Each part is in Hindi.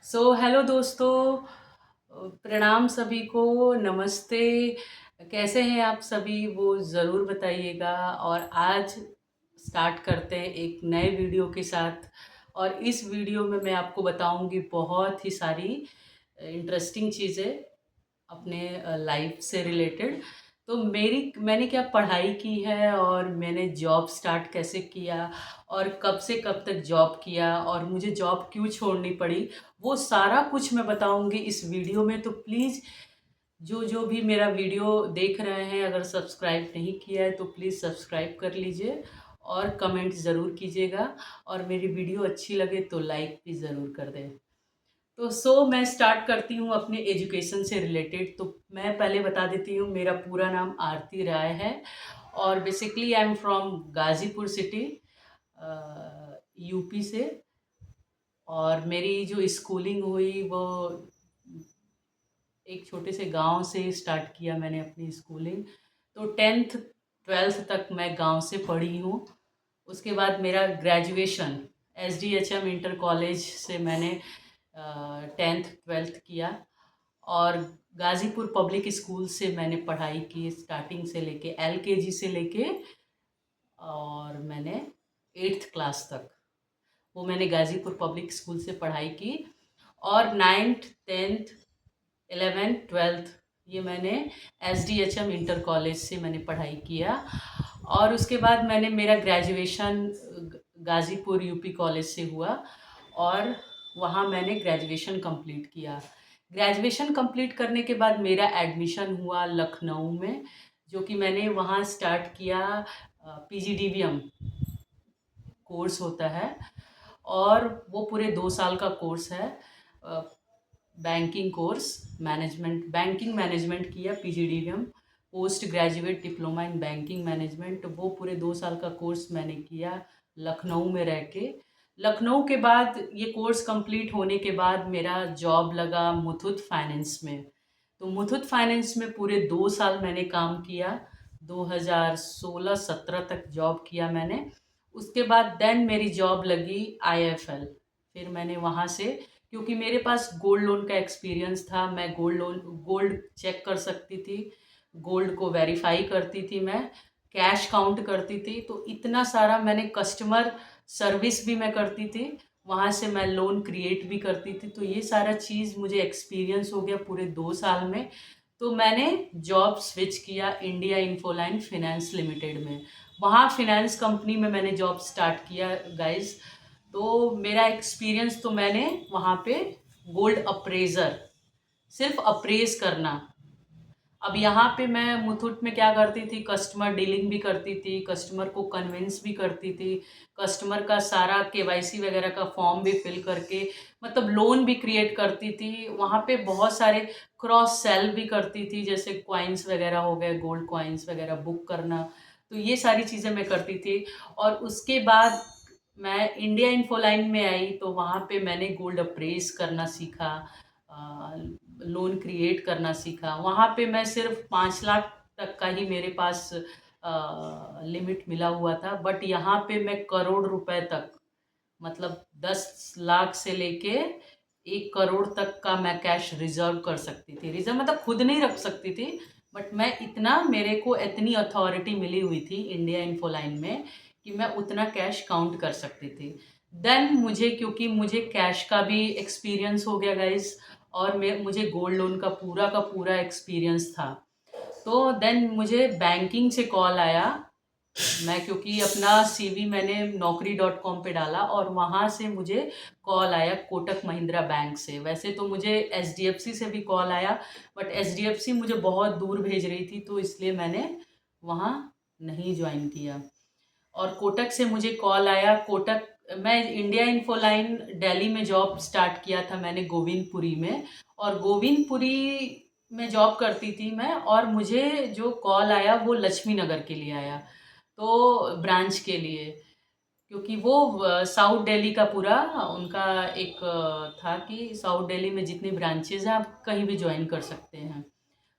हेलो दोस्तों। प्रणाम सभी को। नमस्ते। कैसे हैं आप सभी, वो ज़रूर बताइएगा। और आज स्टार्ट करते हैं एक नए वीडियो के साथ। और इस वीडियो में मैं आपको बताऊंगी बहुत ही सारी इंटरेस्टिंग चीज़ें अपने लाइफ से रिलेटेड। तो मैंने क्या पढ़ाई की है, और मैंने जॉब स्टार्ट कैसे किया, और कब से कब तक जॉब किया, और मुझे जॉब क्यों छोड़नी पड़ी, वो सारा कुछ मैं बताऊंगी इस वीडियो में। तो प्लीज़ जो जो भी मेरा वीडियो देख रहे हैं, अगर सब्सक्राइब नहीं किया है तो प्लीज़ सब्सक्राइब कर लीजिए, और कमेंट ज़रूर कीजिएगा। और मेरी वीडियो अच्छी लगे तो लाइक भी ज़रूर कर दें। तो मैं स्टार्ट करती हूँ अपने एजुकेशन से रिलेटेड। तो मैं पहले बता देती हूँ, मेरा पूरा नाम आरती राय है, और basically I am from Ghazipur city, UP से। और मेरी जो स्कूलिंग हुई वो एक छोटे से गांव से स्टार्ट किया मैंने अपनी स्कूलिंग। तो 10th 12th तक मैं गांव से पढ़ी हूँ। उसके बाद मेरा ग्रेजुएशन SDHM इंटर कॉलेज से मैंने 10th 12th किया। और गाज़ीपुर पब्लिक स्कूल से मैंने पढ़ाई की, स्टार्टिंग से लेके LKG से लेके, और मैंने 8th क्लास तक वो मैंने गाज़ीपुर पब्लिक स्कूल से पढ़ाई की। और 9th 10th 11th 12th ये मैंने SDHM इंटर कॉलेज से मैंने पढ़ाई किया। और उसके बाद मैंने मेरा ग्रेजुएशन गाज़ीपुर यूपी कॉलेज से हुआ, और वहाँ मैंने ग्रेजुएशन कंप्लीट किया। ग्रेजुएशन कंप्लीट करने के बाद मेरा एडमिशन हुआ लखनऊ में, जो कि मैंने वहाँ स्टार्ट किया। PGDVM कोर्स होता है, और वो पूरे 2 साल का कोर्स है। Banking course, management, banking management किया PGDVM, post graduate diploma in banking management. वो पूरे 2 साल का कोर्स मैंने किया लखनऊ में रह के। लखनऊ के बाद ये कोर्स कंप्लीट होने के बाद मेरा जॉब लगा मुथूट फाइनेंस में। तो मुथूट फाइनेंस में पूरे 2 साल मैंने काम किया। 2016-17 तक जॉब किया मैंने। उसके बाद देन मेरी जॉब लगी IIFL। फिर मैंने वहाँ से, क्योंकि मेरे पास गोल्ड लोन का एक्सपीरियंस था, मैं गोल्ड चेक कर सकती थी, गोल्ड को वेरीफाई करती थी, मैं कैश काउंट करती थी। तो इतना सारा मैंने कस्टमर सर्विस भी मैं करती थी, वहाँ से मैं लोन क्रिएट भी करती थी। तो ये सारा चीज़ मुझे एक्सपीरियंस हो गया पूरे 2 साल में। तो मैंने जॉब स्विच किया इंडिया इन्फोलाइन फिनेंस लिमिटेड में। वहाँ फिनेंस कंपनी में मैंने जॉब स्टार्ट किया गाइस। तो मेरा एक्सपीरियंस, तो मैंने वहाँ पे गोल्ड अप्रेजर, सिर्फ अप्रेज करना। अब यहाँ पे मैं मुथूट में क्या करती थी, कस्टमर डीलिंग भी करती थी, कस्टमर को कन्विंस भी करती थी, कस्टमर का सारा KYC वगैरह का फॉर्म भी फिल करके, मतलब लोन भी क्रिएट करती थी। वहाँ पे बहुत सारे क्रॉस सेल भी करती थी, जैसे क्वाइंस वगैरह हो गए, गोल्ड क्वाइंस वगैरह बुक करना। तो ये सारी चीज़ें मैं करती थी। और उसके बाद मैं इंडिया इन्फोलाइन में आई, तो वहाँ पे मैंने गोल्ड अप्रेज करना सीखा, लोन क्रिएट करना सीखा। वहाँ पे मैं सिर्फ 5 लाख तक का ही मेरे पास लिमिट मिला हुआ था, बट यहाँ पे मैं करोड़ रुपए तक, मतलब 10 लाख से लेके 1 करोड़ तक का मैं कैश रिजर्व कर सकती थी। रिजर्व मतलब खुद नहीं रख सकती थी, बट मैं इतना, मेरे को इतनी अथॉरिटी मिली हुई थी इंडिया इन्फोलाइन में कि मैं उतना कैश काउंट कर सकती थी। देन मुझे, क्योंकि मुझे कैश का भी एक्सपीरियंस हो गया गाइस, और मुझे गोल्ड लोन का पूरा एक्सपीरियंस था। तो देन मुझे बैंकिंग से कॉल आया। मैं, क्योंकि अपना CV मैंने naukri.com पे डाला, और वहाँ से मुझे कॉल आया कोटक महिंद्रा बैंक से। वैसे तो मुझे HDFC से भी कॉल आया, बट HDFC मुझे बहुत दूर भेज रही थी, तो इसलिए मैंने वहाँ नहीं ज्वाइन किया। और कोटक से मुझे कॉल आया। कोटक, मैं इंडिया इन्फोलाइन दिल्ली में जॉब स्टार्ट किया था मैंने गोविंदपुरी में, और गोविंदपुरी में जॉब करती थी मैं। और मुझे जो कॉल आया वो लक्ष्मी नगर के लिए आया, तो ब्रांच के लिए, क्योंकि वो साउथ दिल्ली का पूरा उनका एक था कि साउथ दिल्ली में जितनी ब्रांचेज हैं आप कहीं भी ज्वाइन कर सकते हैं।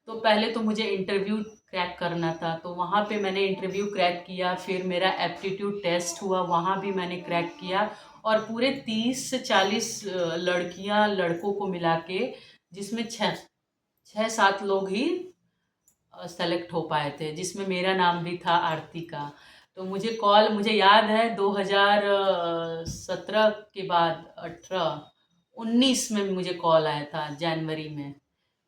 तो पहले तो मुझे इंटरव्यू क्रैक करना था, तो वहाँ पे मैंने इंटरव्यू क्रैक किया। फिर मेरा एप्टीट्यूड टेस्ट हुआ, वहाँ भी मैंने क्रैक किया। और पूरे 30 से 40 लड़कियां लड़कों को मिला के, जिसमें छः छः सात लोग ही सेलेक्ट हो पाए थे, जिसमें मेरा नाम भी था, आरती का। तो मुझे याद है 2017 के बाद 18 19 में मुझे कॉल आया था, जनवरी में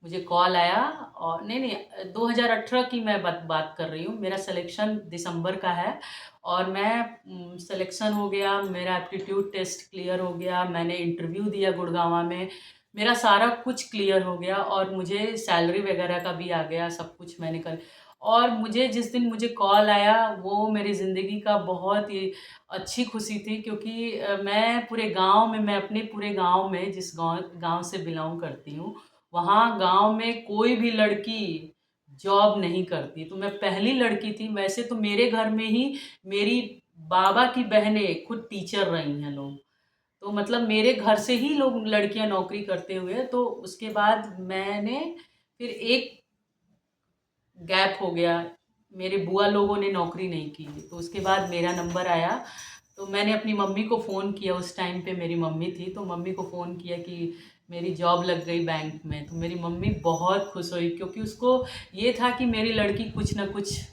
मुझे कॉल आया। और नहीं नहीं, 2018 की मैं बात कर रही हूँ। मेरा सिलेक्शन दिसंबर का है और मैं सिलेक्शन हो गया, मेरा एप्टीट्यूड टेस्ट क्लियर हो गया, मैंने इंटरव्यू दिया गुड़गांव में, मेरा सारा कुछ क्लियर हो गया और मुझे सैलरी वगैरह का भी आ गया, सब कुछ मैंने कर। और मुझे जिस दिन मुझे कॉल आया वो मेरी ज़िंदगी का बहुत ही अच्छी खुशी थी, क्योंकि मैं अपने पूरे गांव में, जिस गांव गांव से बिलोंग करती हूँ, वहाँ गांव में कोई भी लड़की जॉब नहीं करती, तो मैं पहली लड़की थी। वैसे तो मेरे घर में ही मेरी बाबा की बहनें खुद टीचर रही हैं लोग, तो मतलब मेरे घर से ही लोग लड़कियां नौकरी करते हुए। तो उसके बाद मैंने फिर एक गैप हो गया, मेरे बुआ लोगों ने नौकरी नहीं की, तो उसके बाद मेरा नंबर आया। तो मैंने अपनी मम्मी को फ़ोन किया, उस टाइम पे मेरी मम्मी थी, तो मम्मी को फ़ोन किया कि मेरी जॉब लग गई बैंक में। तो मेरी मम्मी बहुत खुश हुई, क्योंकि उसको ये था कि मेरी लड़की कुछ ना कुछ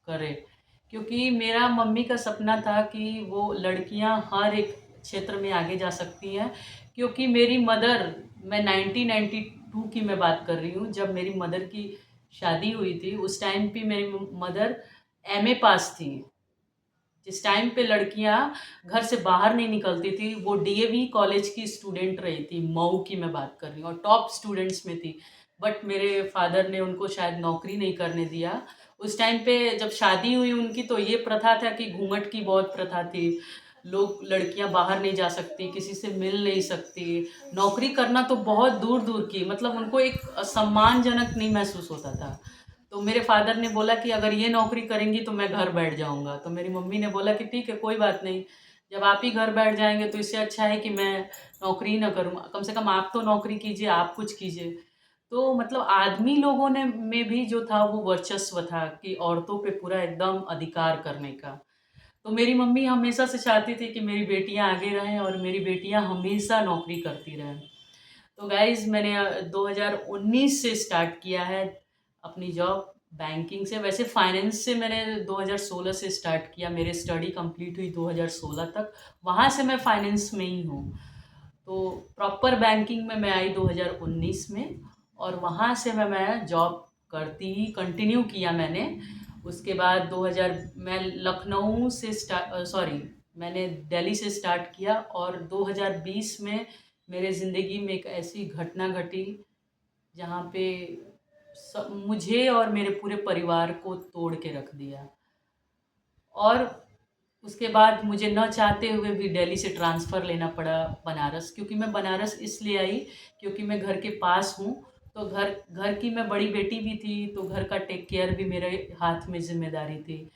करे, क्योंकि मेरा मम्मी का सपना था कि वो लड़कियां हर एक क्षेत्र में आगे जा सकती हैं। क्योंकि मेरी मदर, मैं 1992 की मैं बात कर रही हूँ, जब मेरी मदर की शादी हुई थी, उस टाइम पे मेरी मदर एमए पास थी। जिस टाइम पे लड़कियां घर से बाहर नहीं निकलती थी, वो डीएवी कॉलेज की स्टूडेंट रही थी, मऊ की मैं बात कर रही हूँ, और टॉप स्टूडेंट्स में थी। बट मेरे फादर ने उनको शायद नौकरी नहीं करने दिया। उस टाइम पे जब शादी हुई उनकी, तो ये प्रथा था कि घूंघट की बहुत प्रथा थी, लोग लड़कियां बाहर नहीं जा सकती, किसी से मिल नहीं सकती, नौकरी करना तो बहुत दूर दूर की, मतलब उनको एक सम्मानजनक नहीं महसूस होता था। तो मेरे फादर ने बोला कि अगर ये नौकरी करेंगी तो मैं घर बैठ जाऊंगा। तो मेरी मम्मी ने बोला कि ठीक है, कोई बात नहीं, जब आप ही घर बैठ जाएंगे तो इससे अच्छा है कि मैं नौकरी ना करूँ, कम से कम आप तो नौकरी कीजिए, आप कुछ कीजिए। तो मतलब आदमी लोगों ने में भी जो था वो वर्चस्व था कि औरतों पे पूरा एकदम अधिकार करने का। तो मेरी मम्मी हमेशा से चाहती थी कि मेरी बेटियां आगे रहें और मेरी बेटियां हमेशा नौकरी करती रहें। तो गाइज मैंने 2019 से स्टार्ट किया है अपनी जॉब, बैंकिंग से। वैसे फाइनेंस से मैंने 2016 से स्टार्ट किया, मेरी स्टडी कंप्लीट हुई 2016 तक, वहाँ से मैं फाइनेंस में ही हूँ। तो प्रॉपर बैंकिंग में मैं आई 2019 में, और वहाँ से मैं जॉब करती ही कंटिन्यू किया मैंने। उसके बाद 2000 मैं लखनऊ से मैंने दिल्ली से स्टार्ट किया, और 2020 में मेरे ज़िंदगी में एक ऐसी घटना घटी जहाँ पे मुझे और मेरे पूरे परिवार को तोड़ के रख दिया। और उसके बाद मुझे न चाहते हुए भी दिल्ली से ट्रांसफ़र लेना पड़ा बनारस, क्योंकि मैं बनारस इसलिए आई क्योंकि मैं घर के पास हूँ। तो घर घर की मैं बड़ी बेटी भी थी, तो घर का टेक केयर भी मेरे हाथ में ज़िम्मेदारी थी।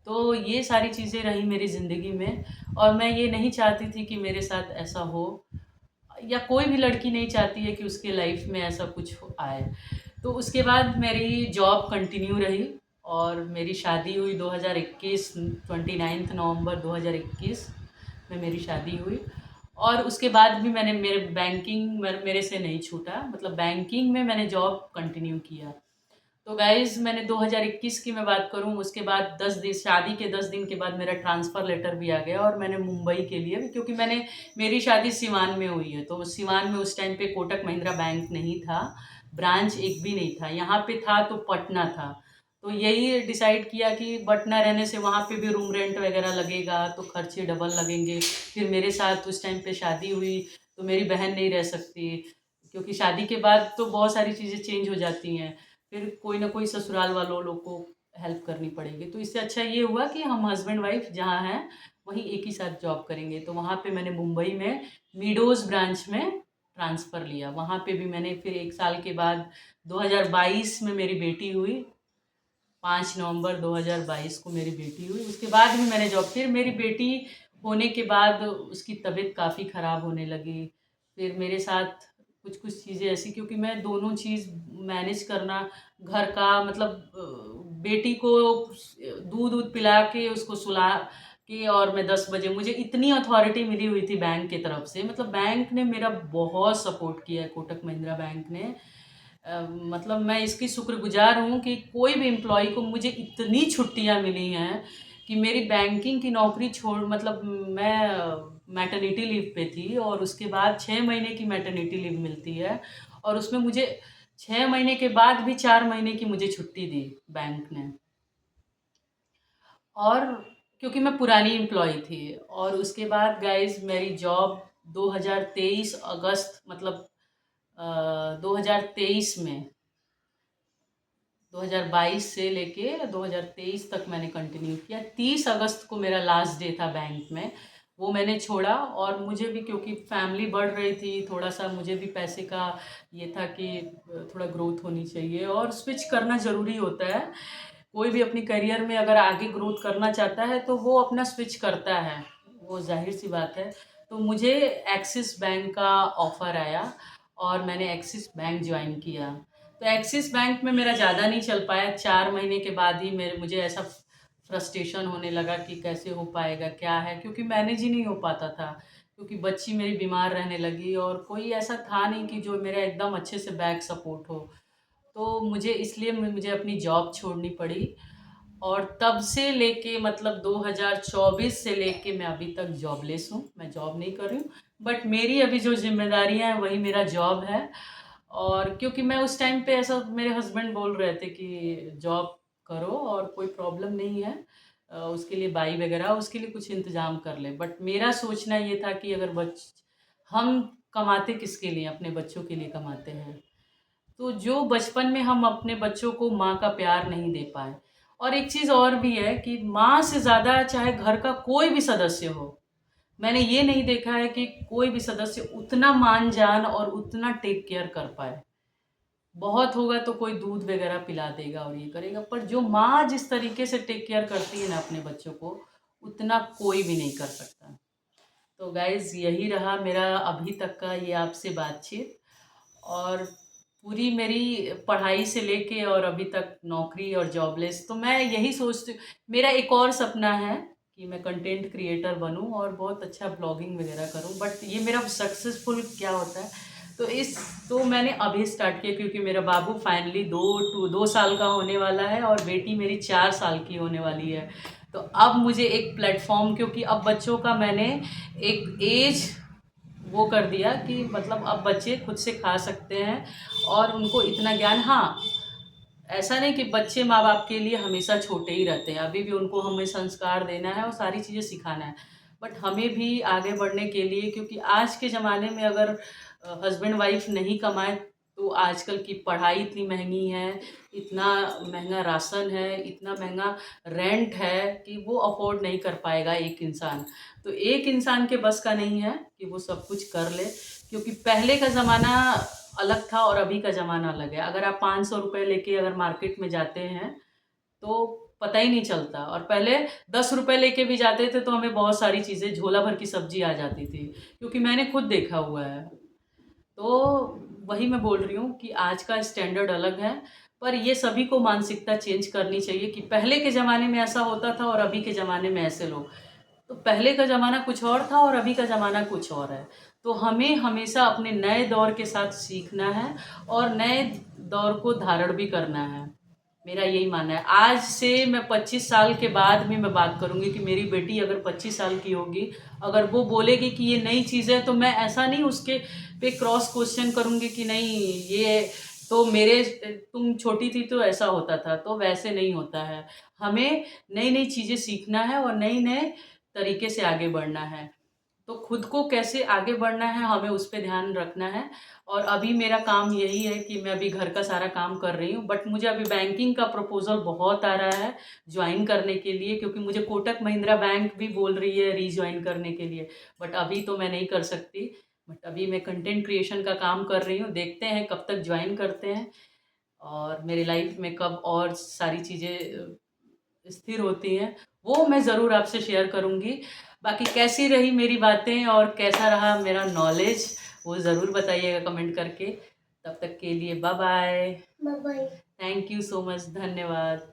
तो ये सारी चीज़ें रही मेरी ज़िंदगी में, और मैं ये नहीं चाहती थी कि मेरे साथ ऐसा हो, या कोई भी लड़की नहीं चाहती है कि उसके लाइफ में ऐसा कुछ आए। तो उसके बाद मेरी जॉब कंटिन्यू रही, और मेरी शादी हुई 2021, 29 नवंबर 2021 में मेरी शादी हुई। और उसके बाद भी मैंने मेरे से नहीं छूटा, मतलब बैंकिंग में मैंने जॉब कंटिन्यू किया। तो गाइज़ मैंने 2021 की मैं बात करूँ, उसके बाद 10 दिन, शादी के 10 दिन के बाद मेरा ट्रांसफ़र लेटर भी आ गया, और मैंने मुंबई के लिए भी, क्योंकि मेरी शादी सिवान में हुई है, तो सिवान में उस टाइम पे कोटक महिंद्रा बैंक नहीं था, ब्रांच एक भी नहीं था, यहाँ पे था तो पटना था। तो यही डिसाइड किया कि पटना रहने से वहाँ पे भी रूम रेंट वगैरह लगेगा, तो खर्चे डबल लगेंगे। फिर मेरे साथ उस टाइम पे शादी हुई, तो मेरी बहन नहीं रह सकती, क्योंकि शादी के बाद तो बहुत सारी चीज़ें चेंज हो जाती हैं, फिर कोई ना कोई ससुराल वालों लोग को हेल्प करनी पड़ेगी। तो इससे अच्छा ये हुआ कि हम हस्बैंड वाइफ जहाँ हैं वहीं एक ही साथ जॉब करेंगे। तो वहाँ पे मैंने मुंबई में मीडोज़ ब्रांच में ट्रांसफ़र लिया। वहाँ पे भी मैंने फिर 1 साल के बाद 2022 में मेरी बेटी हुई, 5 नवंबर 2022 को मेरी बेटी हुई। उसके बाद भी मैंने जॉब, फिर मेरी बेटी होने के बाद उसकी तबीयत काफ़ी ख़राब होने लगी। फिर मेरे साथ कुछ कुछ चीज़ें ऐसी, क्योंकि मैं दोनों चीज़ मैनेज करना, घर का मतलब बेटी को दूध दूध पिला के उसको सुला कि और मैं 10 बजे, मुझे इतनी अथॉरिटी मिली हुई थी बैंक की तरफ से, मतलब बैंक ने मेरा बहुत सपोर्ट किया है, कोटक महिंद्रा बैंक ने। मतलब मैं इसकी शुक्रगुजार हूँ कि कोई भी एम्प्लॉय को मुझे इतनी छुट्टियाँ मिली हैं कि मेरी बैंकिंग की नौकरी छोड़, मतलब मैं मैटरनिटी लीव पे थी और उसके बाद 6 महीने की मैटरनिटी लीव मिलती है, और उसमें मुझे 6 महीने के बाद भी 4 महीने की मुझे छुट्टी दी बैंक ने। और क्योंकि मैं पुरानी एम्प्लॉय थी, और उसके बाद गाइस मेरी जॉब 2023 अगस्त, मतलब 2023 में, 2022 से लेके 2023 तक मैंने कंटिन्यू किया। 30 अगस्त को मेरा लास्ट डे था बैंक में, वो मैंने छोड़ा। और मुझे भी क्योंकि फैमिली बढ़ रही थी, थोड़ा सा मुझे भी पैसे का ये था कि थोड़ा ग्रोथ होनी चाहिए, और स्विच करना ज़रूरी होता है। कोई भी अपनी करियर में अगर आगे ग्रोथ करना चाहता है तो वो अपना स्विच करता है, वो जाहिर सी बात है। तो मुझे एक्सिस बैंक का ऑफ़र आया और मैंने एक्सिस बैंक ज्वाइन किया। तो एक्सिस बैंक में मेरा ज़्यादा नहीं चल पाया, 4 महीने के बाद ही मुझे ऐसा फ्रस्ट्रेशन होने लगा कि कैसे हो पाएगा, क्या है, क्योंकि मैनेज ही नहीं हो पाता था, क्योंकि बच्ची मेरी बीमार रहने लगी और कोई ऐसा था नहीं कि जो मेरा एकदम अच्छे से बैक सपोर्ट हो। तो मुझे इसलिए मुझे अपनी जॉब छोड़नी पड़ी, और तब से लेके मतलब 2024 से लेके मैं अभी तक जॉबलेस हूँ, मैं जॉब नहीं कर रही हूँ। बट मेरी अभी जो जिम्मेदारियाँ हैं वही मेरा जॉब है। और क्योंकि मैं उस टाइम पे ऐसा, मेरे हस्बैंड बोल रहे थे कि जॉब करो और कोई प्रॉब्लम नहीं है, उसके लिए बाई वगैरह उसके लिए कुछ इंतज़ाम कर ले। बट मेरा सोचना ये था कि अगर हम कमाते किसके लिए, अपने बच्चों के लिए कमाते हैं। तो जो बचपन में हम अपने बच्चों को माँ का प्यार नहीं दे पाए, और एक चीज़ और भी है कि माँ से ज़्यादा चाहे घर का कोई भी सदस्य हो, मैंने ये नहीं देखा है कि कोई भी सदस्य उतना मान जान और उतना टेक केयर कर पाए। बहुत होगा तो कोई दूध वगैरह पिला देगा और ये करेगा, पर जो माँ जिस तरीके से टेक केयर करती है ना अपने बच्चों को, उतना कोई भी नहीं कर सकता। तो गाइज़ यही रहा मेरा अभी तक का ये आपसे बातचीत। और पूरी मेरी पढ़ाई से लेके और अभी तक नौकरी और जॉबलेस, तो मैं यही सोचती हूँ। मेरा एक और सपना है कि मैं कंटेंट क्रिएटर बनूं और बहुत अच्छा ब्लॉगिंग वगैरह करूं, बट ये मेरा सक्सेसफुल क्या होता है, तो मैंने अभी स्टार्ट किया, क्योंकि मेरा बाबू फाइनली 2 साल का होने वाला है और बेटी मेरी 4 साल की होने वाली है। तो अब मुझे एक प्लेटफॉर्म, क्योंकि अब बच्चों का मैंने एक एज वो कर दिया कि मतलब अब बच्चे खुद से खा सकते हैं, और उनको इतना ज्ञान, हाँ, ऐसा नहीं कि बच्चे माँ बाप के लिए हमेशा छोटे ही रहते हैं, अभी भी उनको हमें संस्कार देना है और सारी चीज़ें सिखाना है। बट हमें भी आगे बढ़ने के लिए, क्योंकि आज के ज़माने में अगर हस्बैंड वाइफ नहीं कमाए, तो आजकल की पढ़ाई इतनी महंगी है, इतना महंगा राशन है, इतना महंगा रेंट है कि वो अफोर्ड नहीं कर पाएगा एक इंसान। तो एक इंसान के बस का नहीं है कि वो सब कुछ कर ले, क्योंकि पहले का ज़माना अलग था और अभी का ज़माना अलग है। अगर आप 500 रुपये लेके अगर मार्केट में जाते हैं तो पता ही नहीं चलता, और पहले 10 रुपये लेके भी जाते थे तो हमें बहुत सारी चीज़ें, झोला भर की सब्जी आ जाती थी, क्योंकि मैंने खुद देखा हुआ है। तो वही मैं बोल रही हूँ कि आज का स्टैंडर्ड अलग है, पर ये सभी को मानसिकता चेंज करनी चाहिए कि पहले के ज़माने में ऐसा होता था और अभी के ज़माने में ऐसे लोग। तो पहले का ज़माना कुछ और था और अभी का ज़माना कुछ और है। तो हमें हमेशा अपने नए दौर के साथ सीखना है और नए दौर को धारण भी करना है। मेरा यही मानना है। आज से मैं 25 साल के बाद भी मैं बात करूँगी कि मेरी बेटी अगर 25 साल की होगी, अगर वो बोलेगी कि ये नई चीज़ है, तो मैं ऐसा नहीं उसके पे क्रॉस क्वेश्चन करूँगी कि नहीं ये तो मेरे, तुम छोटी थी तो ऐसा होता था, तो वैसे नहीं होता है। हमें नई नई चीज़ें सीखना है और नई नए तरीके से आगे बढ़ना है। तो खुद को कैसे आगे बढ़ना है हमें उस पे ध्यान रखना है। और अभी मेरा काम यही है कि मैं अभी घर का सारा काम कर रही हूँ, बट मुझे अभी बैंकिंग का प्रपोज़ल बहुत आ रहा है ज्वाइन करने के लिए, क्योंकि मुझे कोटक महिंद्रा बैंक भी बोल रही है रीजॉइन करने के लिए। बट अभी तो मैं नहीं कर सकती। बट अभी मैं कंटेंट क्रिएशन का काम कर रही हूँ, देखते हैं कब तक ज्वाइन करते हैं और मेरी लाइफ में कब और सारी चीज़ें स्थिर होती हैं, वो मैं ज़रूर आपसे शेयर करूँगी। बाकी कैसी रही मेरी बातें और कैसा रहा मेरा नॉलेज, वो ज़रूर बताइएगा कमेंट करके। तब तक के लिए bye bye. Bye bye. Thank you so much, धन्यवाद।